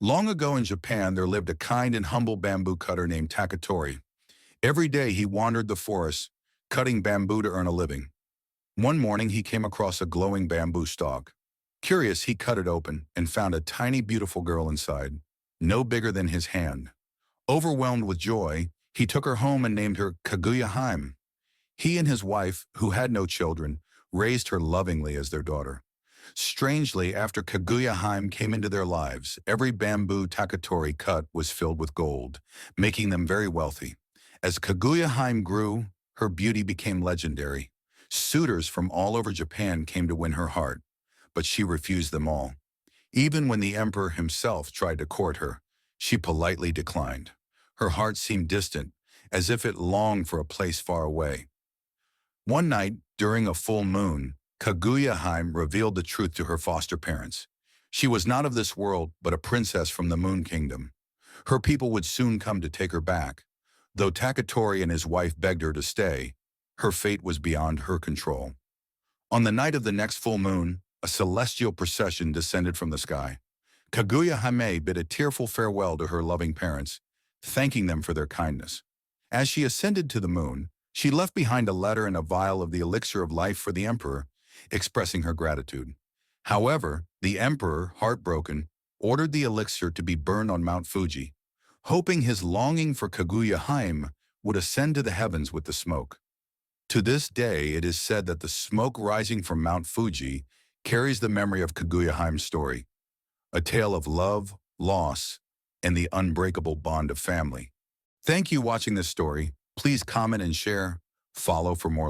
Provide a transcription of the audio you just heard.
Long ago in Japan, there lived a kind and humble bamboo cutter named Takatori. Every day he wandered the forest, cutting bamboo to earn a living. One morning he came across a glowing bamboo stalk. Curious, he cut it open and found a tiny, beautiful girl inside, no bigger than his hand. Overwhelmed with joy, he took her home and named her Kaguya Hime. He and his wife, who had no children, raised her lovingly as their daughter. Strangely, after Kaguya Hime came into their lives, every bamboo Takatori cut was filled with gold, making them very wealthy. As Kaguya Hime grew, her beauty became legendary. Suitors from all over Japan came to win her heart, but she refused them all. Even when the emperor himself tried to court her, she politely declined. Her heart seemed distant, as if it longed for a place far away. One night, during a full moon, Kaguya Hime revealed the truth to her foster parents. She was not of this world, but a princess from the Moon Kingdom. Her people would soon come to take her back. Though Takatori and his wife begged her to stay, her fate was beyond her control. On the night of the next full moon, a celestial procession descended from the sky. Kaguya Hime bid a tearful farewell to her loving parents, thanking them for their kindness. As she ascended to the moon, she left behind a letter and a vial of the elixir of life for the emperor, expressing her gratitude. However, the emperor, heartbroken, ordered the elixir to be burned on Mount Fuji, hoping his longing for Kaguya Hime would ascend to the heavens with the smoke. To this day, it is said that the smoke rising from Mount Fuji carries the memory of Kaguya Hime's story, a tale of love, loss, and the unbreakable bond of family. Thank you for watching this story. Please comment and share. Follow for more.